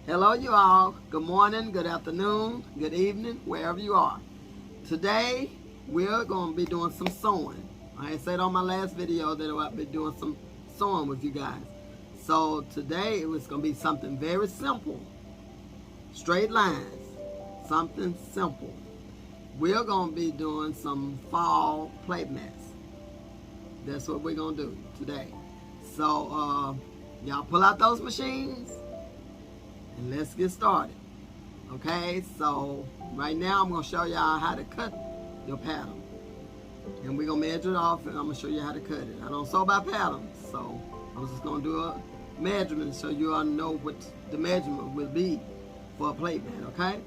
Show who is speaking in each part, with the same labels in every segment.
Speaker 1: Hello you all. Good morning, good afternoon, good evening, wherever you are. Today, we're going to be doing some sewing. I said on my last video that I'll be doing some sewing with you guys. So today, it was going to be something very simple. Straight lines. Something simple. We're going to be doing some fall plate mats. That's what we're going to do today. So, y'all pull out those machines. And let's get started. Okay, so right now I'm going to show y'all how to cut your pattern. And we're going to measure it off and I'm going to show you how to cut it. I don't sew by patterns, so I'm just going to do a measurement so you all know what the measurement will be for a plate mat, okay?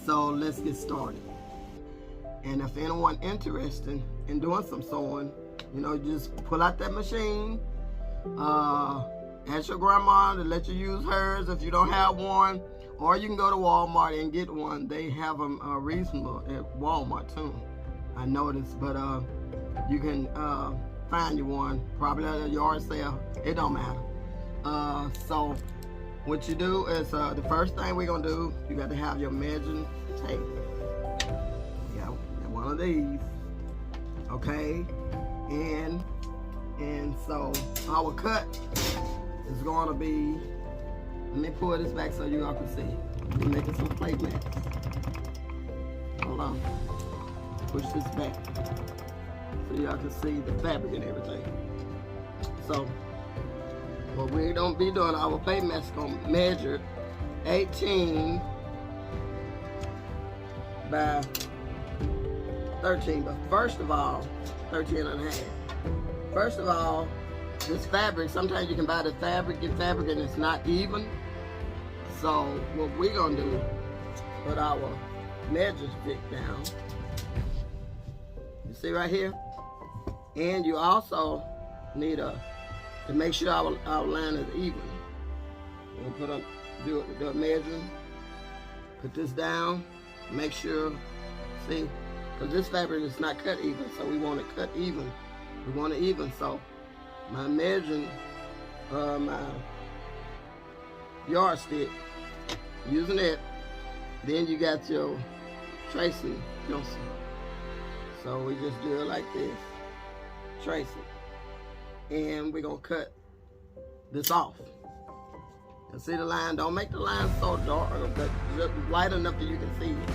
Speaker 1: So let's get started. And if anyone interested in doing some sewing, you just pull out that machine. Ask your grandma to let you use hers if you don't have one, or you can go to Walmart and get one. They have them reasonable at Walmart too, I noticed. But you can find you one, probably at a yard sale. It don't matter. So what you do is the first thing we're gonna do, you got to have your measuring tape. Yeah, one of these. Okay, and so our cut is going to be, let me pull this back so you all can see. We're making some plate mats. Hold on. Push this back so y'all can see the fabric and everything. So, what we're going to be doing, our plate mats going to measure 18 by 13. But first of all, 13 and a half. First of all, this fabric, sometimes you can buy the fabric, get fabric, and it's not even. So what we're gonna do, put our measure stick down. You see right here? And you also need to make sure our line is even. We'll do a measuring, put this down, make sure, see, because this fabric is not cut even, so we want it cut even. We want it even, so my measuring, my yardstick, using it. Then you got your tracing pencil. So we just do it like this, trace it, and we're gonna cut this off. And see the line? Don't make the line so dark, but just light enough that you can see it.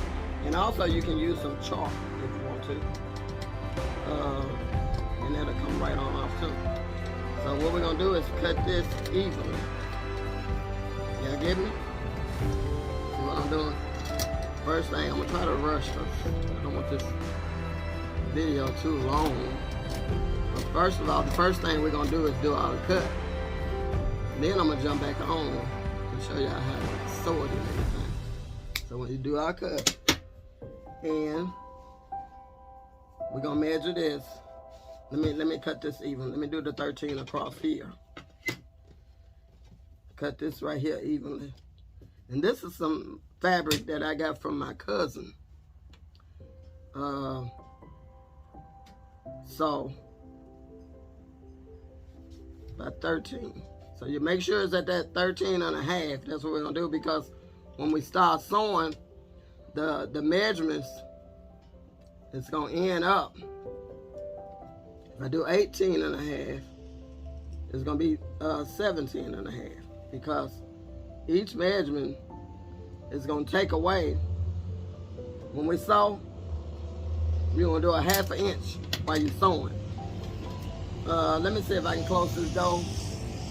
Speaker 1: And also you can use some chalk if you want to, and that'll come right on off too. So what we're gonna do is cut this evenly. Y'all get me? See what I'm doing? First thing, I'm gonna try to rush this. I don't want this video too long. But first of all, the first thing we're gonna do is do our cut. Then I'm gonna jump back on and show y'all how to sew it and everything. So when you do our cut, and we're gonna measure this. Let me cut this even. Let me do the 13 across here. Cut this right here evenly. And this is some fabric that I got from my cousin. So about 13. So you make sure it's at that 13 and a half. That's what we're gonna do, because when we start sewing, the measurements, it's gonna end up. If I do 18 and a half, it's gonna be 17 and a half, because each measurement is gonna take away. When we sew, we're gonna do a ½ inch while you're sewing. Let me see if I can close this door,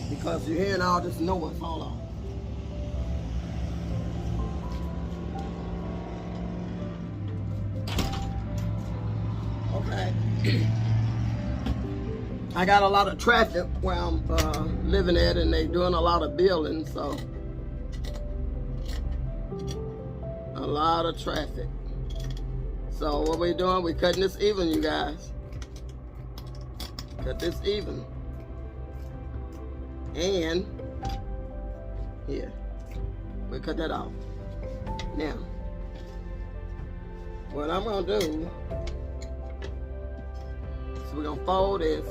Speaker 1: because you're hearing all this noise. Hold on. Okay. I got a lot of traffic where I'm living at, and they doing a lot of building, so a lot of traffic. So what we're doing, we're cutting this even, you guys. Cut this even. And here, we cut that off. Now, what I'm gonna do, so we're gonna fold this.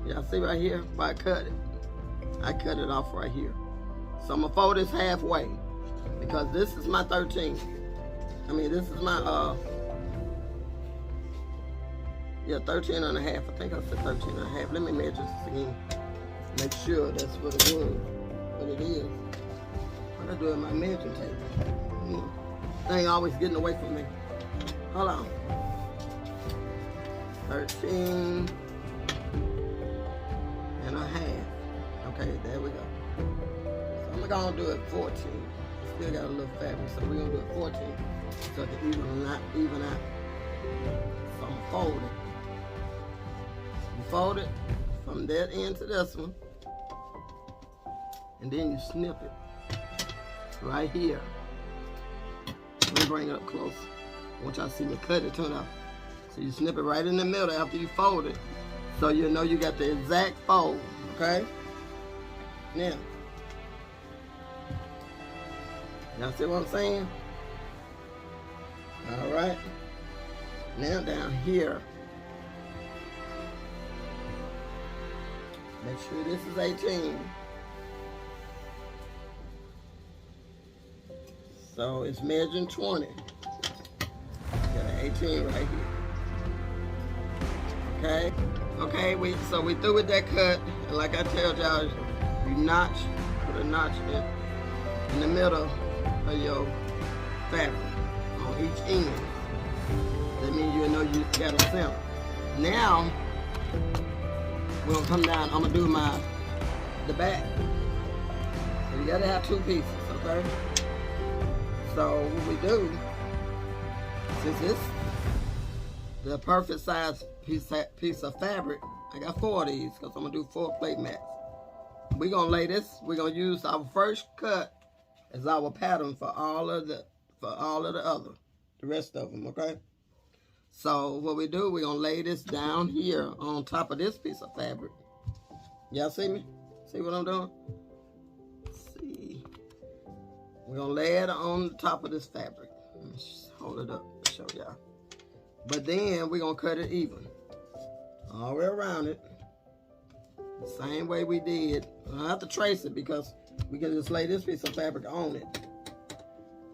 Speaker 1: Y'all see right here, if I cut it off right here. So I'm gonna fold this halfway because this is my 13. This is my 13 and a half. I think I said 13 and a half. Let me measure this again. Make sure that's what it was, what it is. What I do in my measuring tape? Thing always getting away from me. Hold on. 13 and a half. Okay, there we go. So I'm gonna do it 14. Still got a little fabric, so we're gonna do it 14 so it can even out. So I'm gonna fold it. You fold it from that end to this one, and then you snip it right here. Let me bring it up close. I want y'all to see me cut it, turn out. So you snip it right in the middle after you fold it, so you know you got the exact fold, okay? Now, y'all see what I'm saying? All right. Now down here, make sure this is 18. So it's measuring 20. Got an 18 right here. Okay. Okay, so we through with that cut. And like I told y'all, you notch, put a notch in the middle of your fabric on each end. That means you know you got a center. Now we're gonna come down. I'm gonna do the back. So you gotta have two pieces, okay? So what we do, since this the perfect size piece of fabric, I got 4 of these because I'm gonna do 4 plate mats. We're gonna lay this. We're gonna use our first cut as our pattern for all of the rest of them. Okay. So what we do, we're gonna lay this down here on top of this piece of fabric. Y'all see me? See what I'm doing? Let's see. We're gonna lay it on the top of this fabric. Let's just hold it up to show y'all. But then we're gonna cut it even. All the way around it. The same way we did. I don't have to trace it because we can just lay this piece of fabric on it.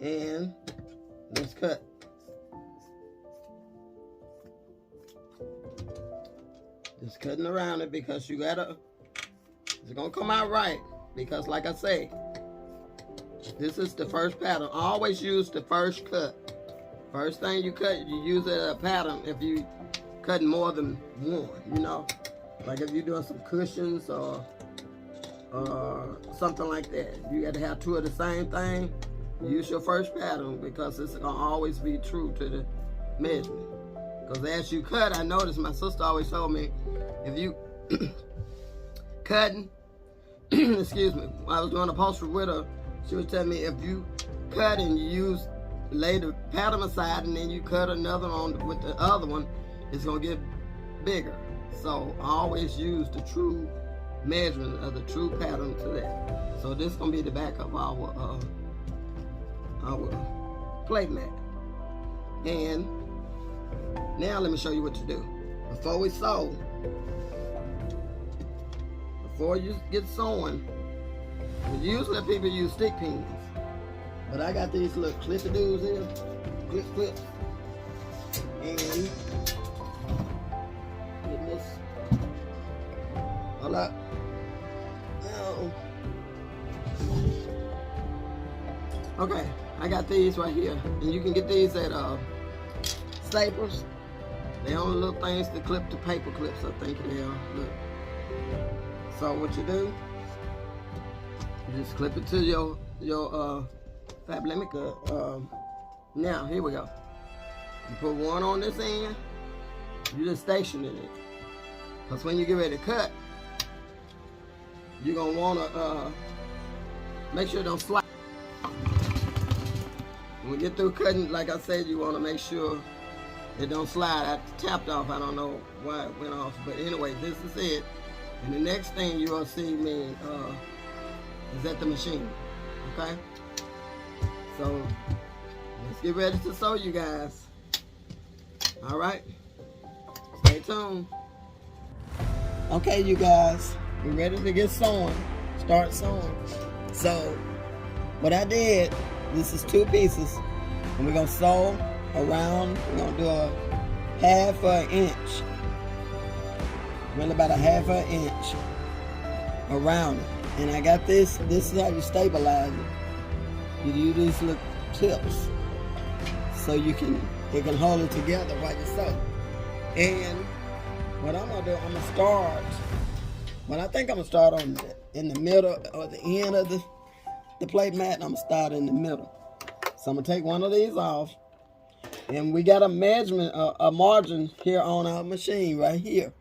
Speaker 1: And let's cut. Just cutting around it because it's gonna come out right. Because like I say, this is the first pattern. Always use the first cut. First thing you cut, you use it as a pattern if you cutting more than one, you know? Like if you're doing some cushions or something like that. You got to have 2 of the same thing. Use your first pattern because it's going to always be true to the measurement. Because as you cut, I noticed my sister always told me, if you cutting, excuse me, when I was doing upholstery with her, she would tell me if you cut and you lay the pattern aside and then you cut another on with the other one, it's going to get bigger. So I always use the true measurement of the true pattern to that. So this is going to be the back of our plate mat. And now let me show you what to do. Before we sew, before you get sewing, usually people use stick pins. But I got these little clip-a-doos here, clips. And goodness. Hold up. No. Okay, I got these right here. And you can get these at Staples. They only little things to clip the paper clips, I think they are. Look. So what you do, you just clip it to your fabric. Let me cut. Now, here we go. You put one on this end, you just station it. Because when you get ready to cut, you're going to want to make sure it don't slide. When we get through cutting, like I said, you want to make sure it don't slide. I tapped off. I don't know why it went off. But anyway, this is it. And the next thing you'll see me is at the machine. Okay? So, let's get ready to sew, you guys. All right? Stay tuned. Okay, you guys. We're ready to get sewing. Start sewing. So what I did, this is 2 pieces, and we're gonna sew around. We're gonna do a half an inch, really about a half an inch around it. And I got this. This is how you stabilize it. You use these little tips so it can hold it together while you sew. And what I'm gonna do, I'm gonna start. Well, I think I'm gonna start in the middle or the end of the plate mat, and I'm gonna start in the middle. So I'm gonna take one of these off, and we got a measurement, a margin here on our machine right here.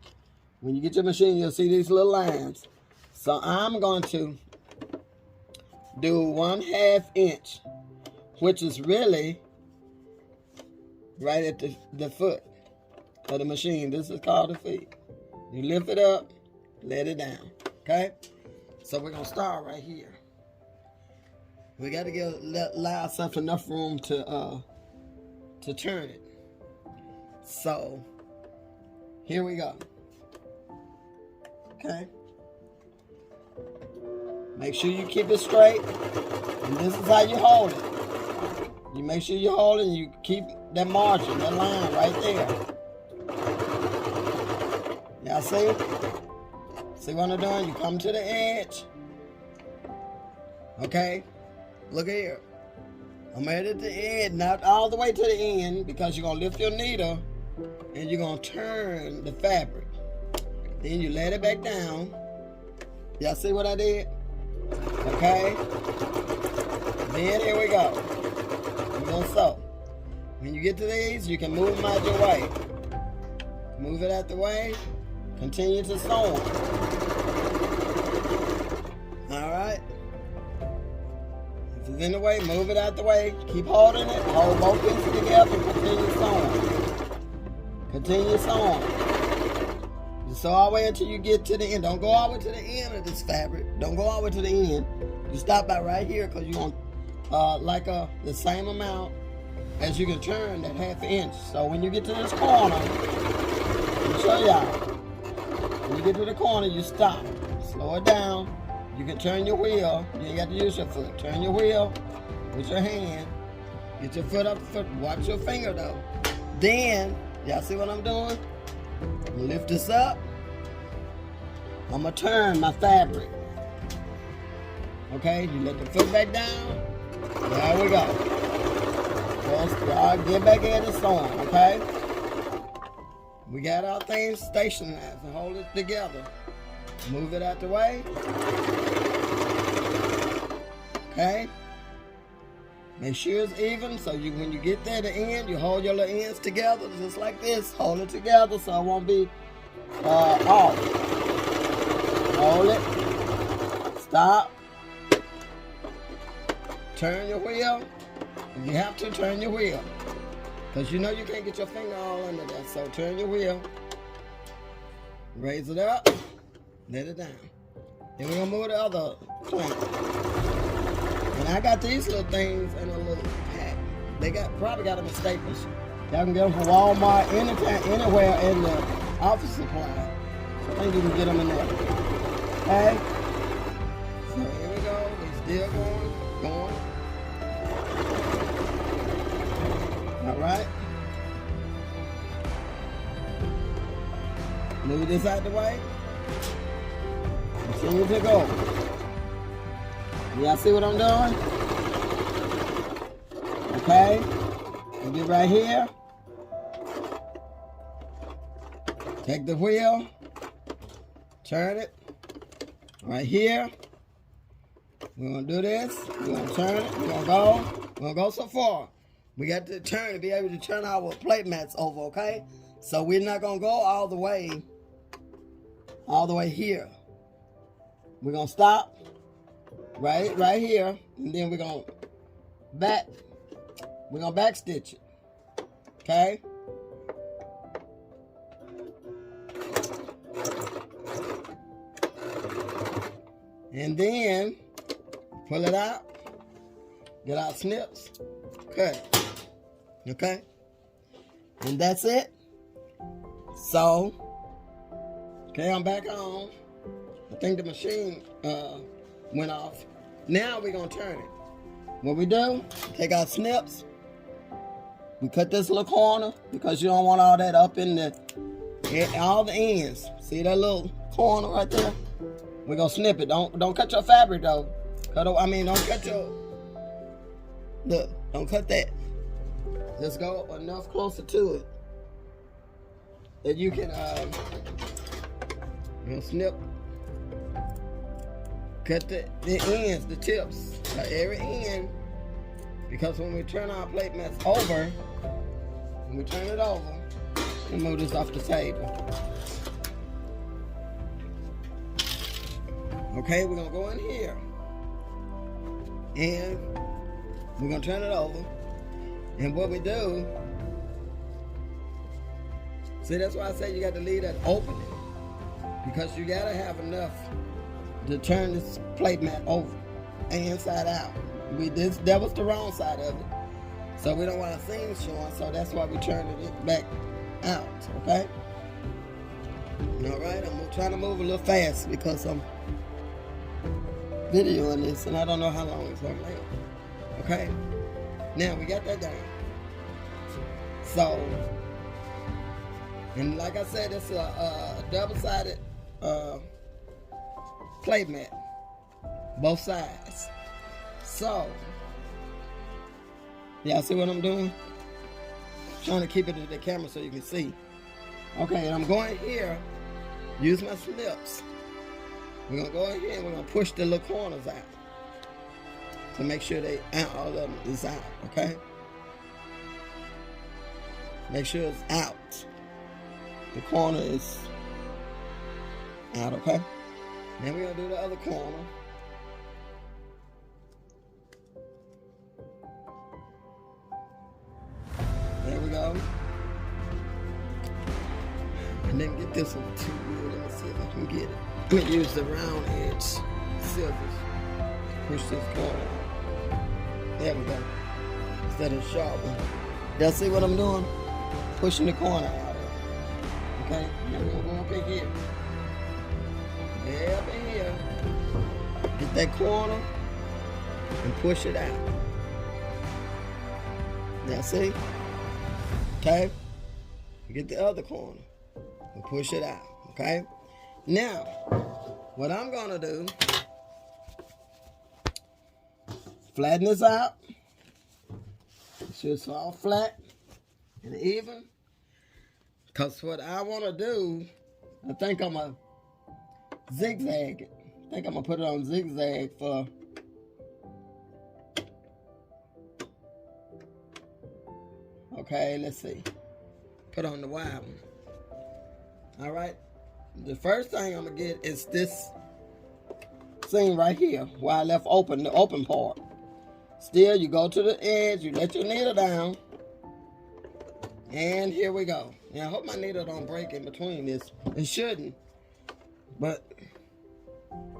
Speaker 1: When you get your machine, you'll see these little lines. So I'm going to do 1/2 inch, which is really right at the foot of the machine. This is called the feet. You lift it up, let it down, okay? So we're gonna start right here. We got to allow ourselves enough room to turn it. So here we go. Okay. Make sure you keep it straight, and this is how you hold it. You make sure you hold it, and you keep that margin, that line right there. Y'all see? See what I'm doing? You come to the edge. Okay? Look here. I'm at the end, not all the way to the end, because you're going to lift your needle and you're going to turn the fabric. Then you let it back down. Y'all see what I did? Okay? Then here we go. You're going to sew. When you get to these, you can move them out your way. Move it out the way. Continue to sew them. All right? If it's in the way, move it out the way. Keep holding it. Hold both pieces together and continue sewing. Continue sewing. You sew all the way until you get to the end. Don't go all the way to the end of this fabric. Don't go all the way to the end. You stop by right here because you're going to the same amount as you can turn that 1/2 inch. So when you get to this corner, I'll show y'all. When you get to the corner, you stop. Slow it down. You can turn your wheel. You ain't got to use your foot. Turn your wheel with your hand. Get your foot up. Watch your finger though. Then, y'all see what I'm doing? I'm gonna lift this up. I'm gonna turn my fabric. Okay, you let the foot back down. There we go. Y'all get back in the sewing, okay? We got our things stationized and hold it together. Move it out the way. Okay? Make sure it's even, so when you get there at the end, you hold your little ends together just like this. Hold it together so it won't be off. Hold it. Stop. Turn your wheel. If you have to, turn your wheel. Because you know you can't get your finger all under there. So turn your wheel. Raise it up. Let it down. Then we're going to move the other plank. And I got these little things in a little pack. They probably got them in Staples. Y'all can get them from Walmart, anytime, anywhere in the office supply. I think you can get them in there. Okay? So here we go. They still going. Alright. Move this out the way. Continue to go. Y'all see what I'm doing? Okay. You get right here. Take the wheel. Turn it. Right here. We're going to do this. We're going to turn it. We're going to go. We're going to go so far. We got to turn to be able to turn our plate mats over, okay? So we're not going to go all the way here. We're going to stop right here, and then we're going to back stitch it, okay? And then pull it out, get our snips, cut it. Okay? And that's it. So, okay, I'm back on. I think the machine went off. Now we're going to turn it. What we do, take our snips. We cut this little corner because you don't want all that up in all the ends. See that little corner right there? We're going to snip it. Don't cut your fabric though. Don't cut your, look, don't cut that. Just go enough closer to it that you can, snip, cut the ends, the tips, every end, because when we turn our plate mats over, when we turn it over, we move this off the table. Okay, we're gonna go in here, and we're gonna turn it over, and what we do, see, that's why I say you got to leave that opening, because you gotta have enough to turn this plate mat over and inside out. That was the wrong side of it, so we don't want our seams showing, so that's why we turned it back out. Okay. All right, I'm trying to move a little fast because I'm videoing this and I don't know how long it's gonna last. Okay. Now we got that down. So, and like I said, it's a double-sided plate mat, both sides. So, y'all see what I'm doing? Trying to keep it to the camera so you can see. Okay, and I'm going here, use my snips. We're gonna go in here and we're gonna push the little corners out to make sure all of them is out, okay? Make sure it's out. The corner is out, okay? Then we're gonna do the other corner. There we go. And then get this one too good. Let me see if I can get it. I'm gonna use the round edge scissors. Push this corner. There we go. Instead of sharp one. Y'all see what I'm doing? Pushing the corner out. Okay? Now we're gonna go up in here. Way up in here. Get that corner and push it out. Now see? Okay? Get the other corner and push it out. Okay? Now, what I'm gonna do, flatten this out. Make sure it's all flat and even. Because what I want to do, I think I'm going to zigzag it. I think I'm going to put it on zigzag for, okay, let's see. Put on the wide one. All right. The first thing I'm going to get is this seam right here where I left open, the open part. Still, you go to the edge, you let your needle down, and here we go. Now, I hope my needle don't break in between this. It shouldn't, but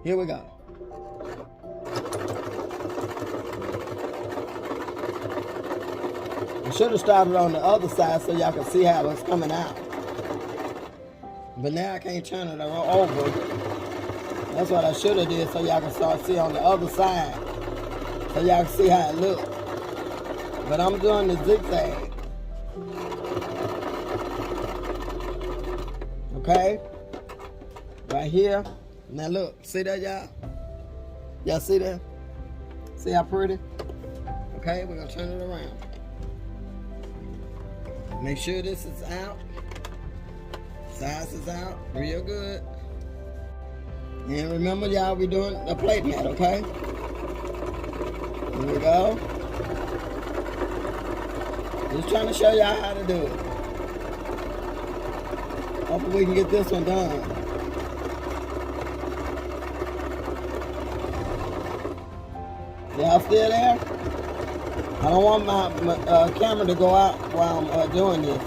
Speaker 1: here we go. I should have started on the other side so y'all can see how it's coming out. But now I can't turn it over. That's what I should have did so y'all can start see on the other side. So y'all can see how it looks. But I'm doing the zigzag. Okay? Right here. Now look, see that y'all? Y'all see that? See how pretty? Okay, we're gonna turn it around. Make sure this is out. Size is out real good. And remember, y'all, we're doing a plate mat, okay? Here we go. Just trying to show y'all how to do it. Hopefully we can get this one done. Y'all still there? I don't want my camera to go out while I'm doing this.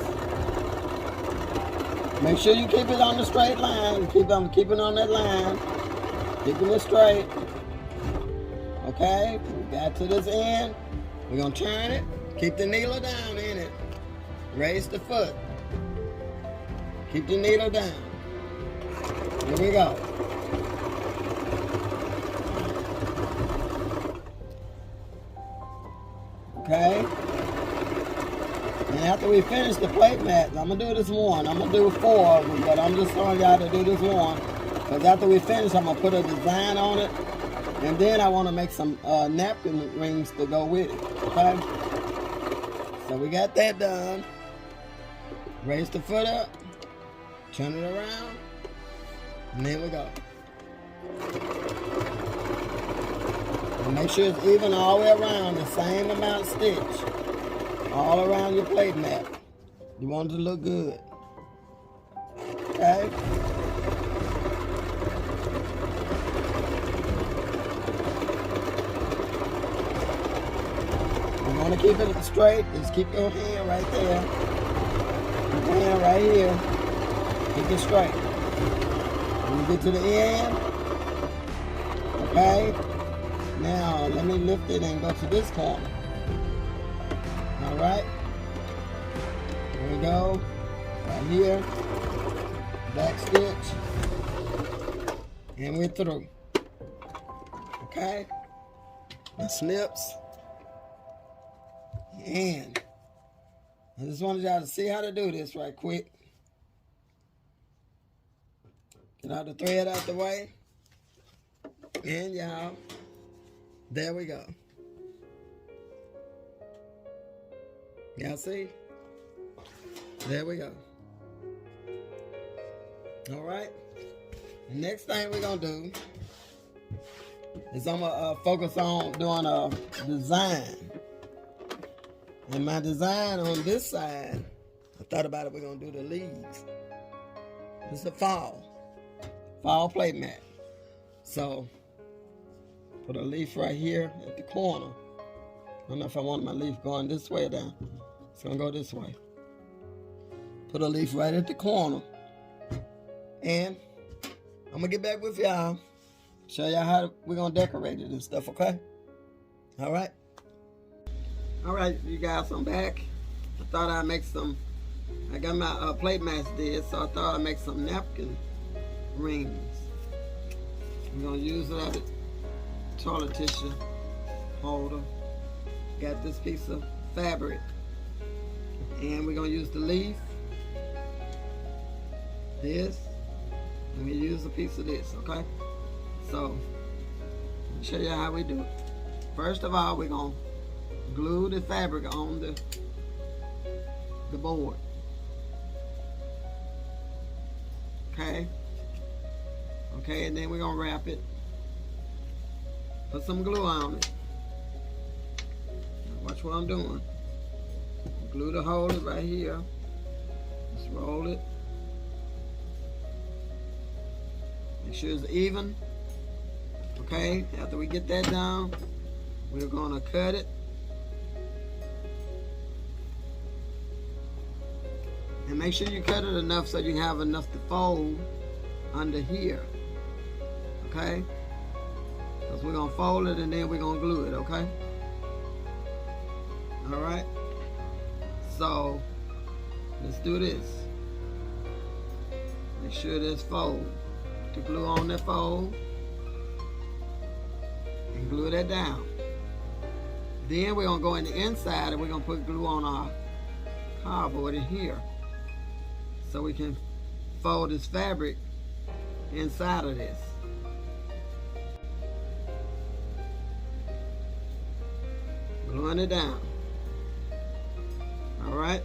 Speaker 1: Make sure you keep it on the straight line. Keep it on that line. Keeping it straight. Okay, we got to this end. We're gonna turn it. Keep the needle down in it. Raise the foot. Keep the needle down. Here we go. Okay? And after we finish the plate mats, I'm going to do this one. I'm going to do 4 of them, but I'm just showing y'all to do this one. Because after we finish, I'm going to put a design on it. And then I want to make some napkin rings to go with it. Okay? So we got that done. Raise the foot up. Turn it around. And there we go. And make sure it's even all the way around, the same amount of stitch. All around your plate mat. You want it to look good. Okay? You want to keep it straight. Just keep your hand right there. Keep your hand right here. Keep it straight. When you get to the end, okay? Now, let me lift it and go to this corner. Alright? Here we go. Right here. Back stitch. And we're through. Okay? The snips. And I just wanted y'all to see how to do this right quick. Get all the thread out the way. And y'all, there we go. Y'all see? There we go. All right. The next thing we're going to do is I'm going to focus on doing a design. And my design on this side, I thought about it, we're going to do the leaves. This is a fall plate mat. So, put a leaf right here at the corner. I don't know if I want my leaf going this way or down. It's going to go this way. Put a leaf right at the corner. And I'm going to get back with y'all. Show y'all how we're going to decorate it and stuff, okay? All right? All right, you guys, I'm back. I thought I'd make some, I got my plate mats did, so I thought I'd make some napkin rings. We're going to use it as a toilet tissue holder. Got this piece of fabric. And we're going to use the leaf, this, and we use a piece of this, okay? So, I'll show you how we do it. First of all, we're going to glue the fabric on the board. Okay? Okay, and then we're going to wrap it. Put some glue on it. Now watch what I'm doing. Glue to hold it right here. Just roll it. Make sure it's even. Okay, after we get that down, we're going to cut it. And make sure you cut it enough so you have enough to fold under here. Okay? Because we're going to fold it and then we're going to glue it, okay? Alright? So, let's do this. Make sure this fold. Put the glue on that fold. And glue that down. Then we're going to go in the inside and we're going to put glue on our cardboard in here. So we can fold this fabric inside of this. Gluing it down. All right.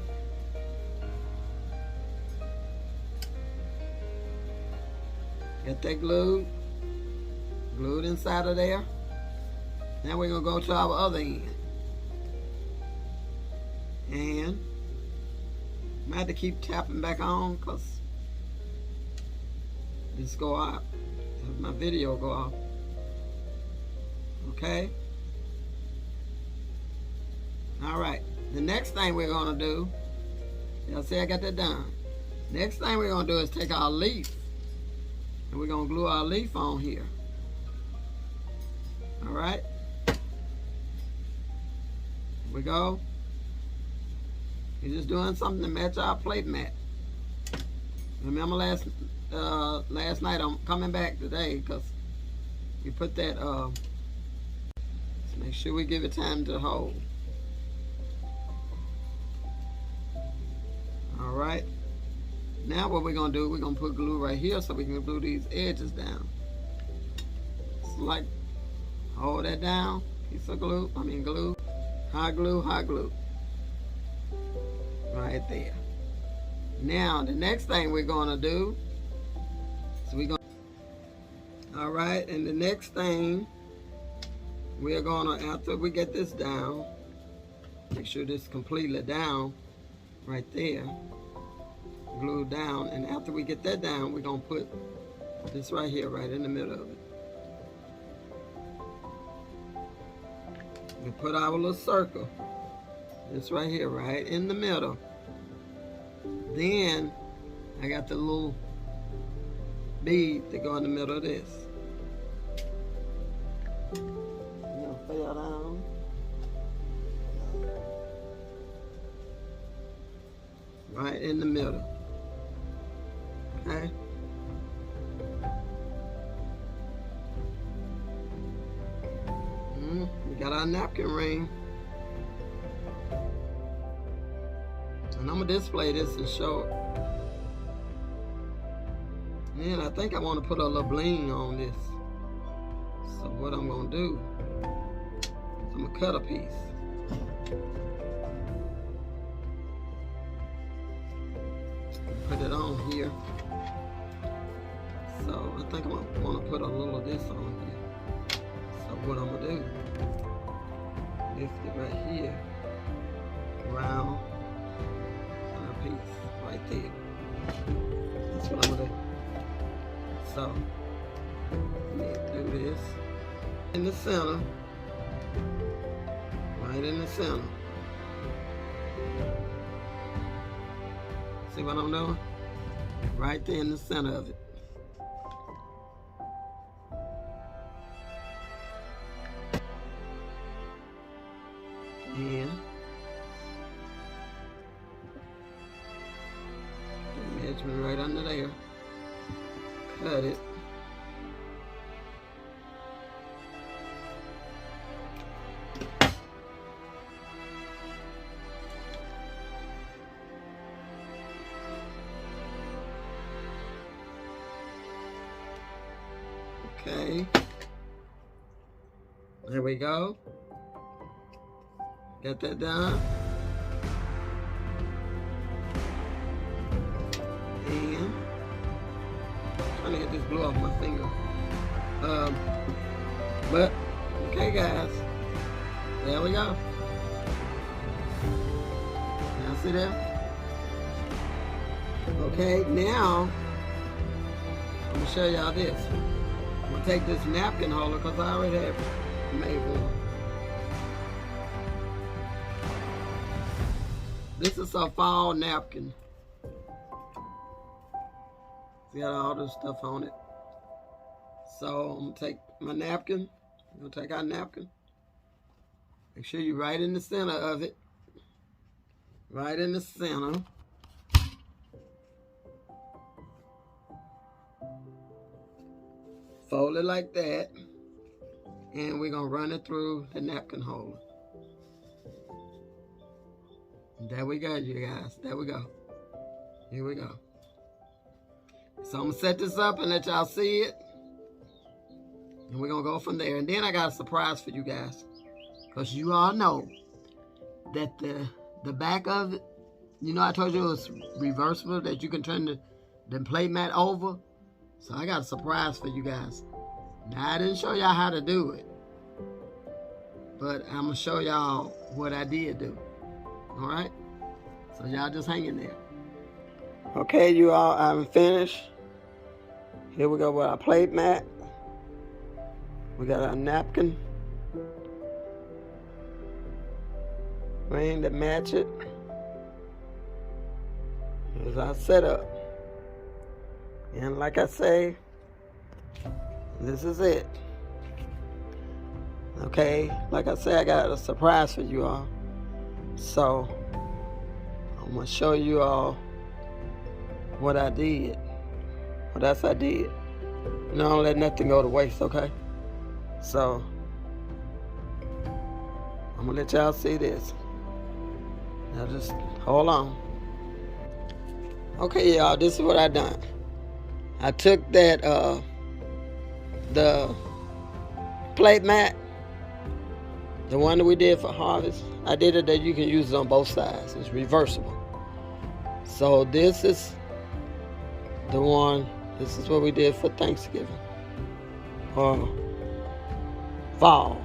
Speaker 1: Get that glued inside of there. Now we're gonna go to our other end. And I might have to keep tapping back on because this go out. My video go off. Okay. All right. The next thing we're gonna do, y'all see I got that done. Next thing we're gonna do is take our leaf and we're gonna glue our leaf on here. All right. Here we go. You're just doing something to match our plate mat. Remember last night, I'm coming back today because we put that, let's make sure we give it time to hold. right? Now what we're gonna do, we're gonna put glue right here so we can glue these edges down. It's like, hold that down, piece of glue, glue, hot glue, hot glue. Right there. Now the next thing we're gonna do is all right, and the next thing we're gonna, after we get this down, make sure this is completely down right there, glued down, and after we get that down, we're gonna put this right here, right in the middle of it. We put our little circle, this right here, right in the middle. Then I got the little bead to go in the middle of this. Fell down. Right in the middle. Okay. We got our napkin ring. And I'm gonna display this and show it. And I think I want to put a little bling on this. So what I'm gonna do, I'm gonna cut a piece. Put it on here. So I think I want to put a little of this on here. So what I'm gonna do, lift it right here, round, and a piece right there. That's what I'm gonna do. So let me do this in the center. Right in the center. See what I'm doing? Right there in the center of it. And measurement right under there. Cut it. Okay, there we go. Got that done. And I'm trying to get this glue off my finger. But okay, guys, there we go. Now see that? Okay, now I'm gonna show y'all this. I'm gonna take this napkin holder because I already have made one. This is a fall napkin. It's got all this stuff on it. So I'm gonna take my napkin. I'm gonna take our napkin. Make sure you're right in the center of it. Right in the center. Fold it like that, and we're gonna run it through the napkin holder. There we go, you guys. There we go. Here we go. So I'm gonna set this up and let y'all see it, and we're gonna go from there. And then I got a surprise for you guys, because you all know that the back of it, you know, I told you it was reversible, that you can turn the plate mat over. So I got a surprise for you guys. Now I didn't show y'all how to do it, but I'm gonna show y'all what I did do. All right? So y'all just hang in there. Okay, you all, I'm finished. Here we go with our plate mat. We got our napkin ring to match it. Here's our setup. And like I say, this is it. Okay, like I say, I got a surprise for you all. So I'm gonna show you all what I did. What else I did. You know, don't let nothing go to waste, okay? So I'm gonna let y'all see this. Now just hold on. Okay, y'all, this is what I done. I took that the plate mat, the one that we did for harvest. I did it that you can use it on both sides. It's reversible. So this is the one. This is what we did for Thanksgiving or fall.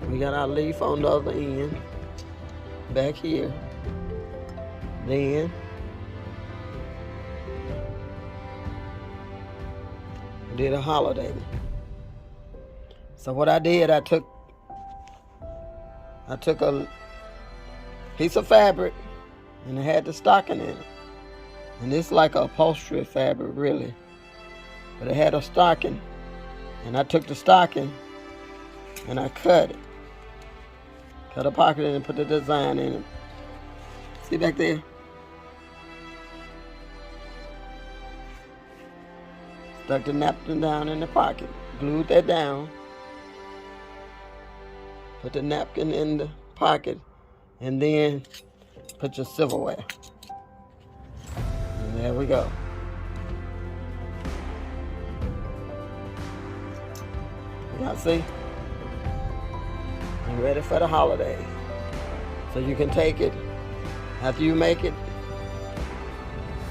Speaker 1: We got our leaf on the other end, back here. Then we did a holiday. So what I did, I took a piece of fabric and it had the stocking in it. And it's like a upholstery fabric, really. But it had a stocking. And I took the stocking and I cut it. Cut a pocket in it and put the design in it. See back there? Stuck the napkin down in the pocket. Glued that down. Put the napkin in the pocket. And then put your silverware. And there we go. Y'all see? You're ready for the holiday. So you can take it. After you make it,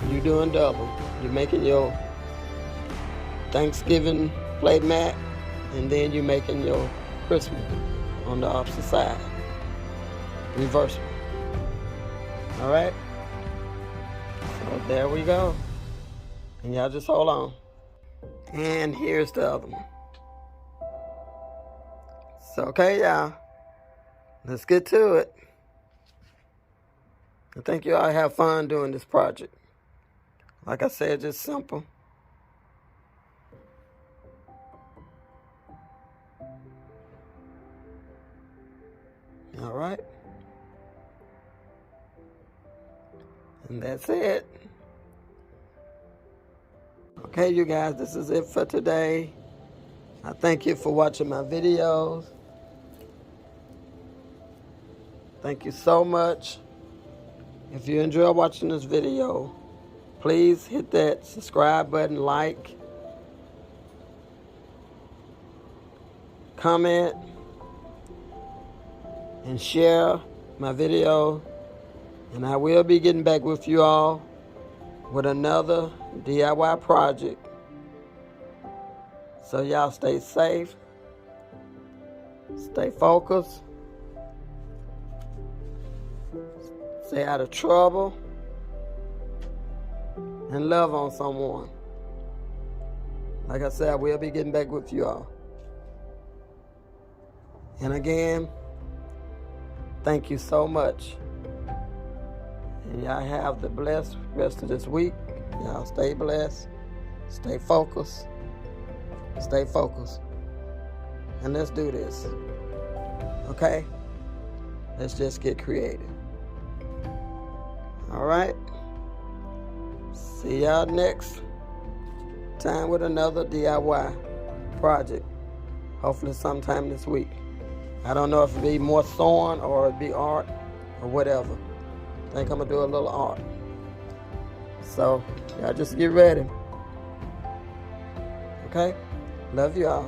Speaker 1: you're doing double. You're making your Thanksgiving plate mat, and then you're making your Christmas on the opposite side. Reversible. All right? So there we go. And y'all just hold on. And here's the other one. So, okay, y'all. Let's get to it. I think you all have fun doing this project. Like I said, just simple. All right. And that's it. Okay, you guys, this is it for today. I thank you for watching my videos. Thank you so much. If you enjoy watching this video, please hit that subscribe button, like, comment, and share my video. And I will be getting back with you all with another DIY project. So y'all stay safe, stay focused, stay out of trouble, and love on someone. Like I said, I will be getting back with you all. And again, thank you so much. And y'all have the blessed rest of this week. Y'all stay blessed, stay focused. Stay focused. And let's do this. Okay? Let's just get creative. All right? See y'all next time with another DIY project. Hopefully sometime this week. I don't know if it'll be more sewing or it'll be art or whatever. I think I'm going to do a little art. So, y'all just get ready. Okay? Love y'all.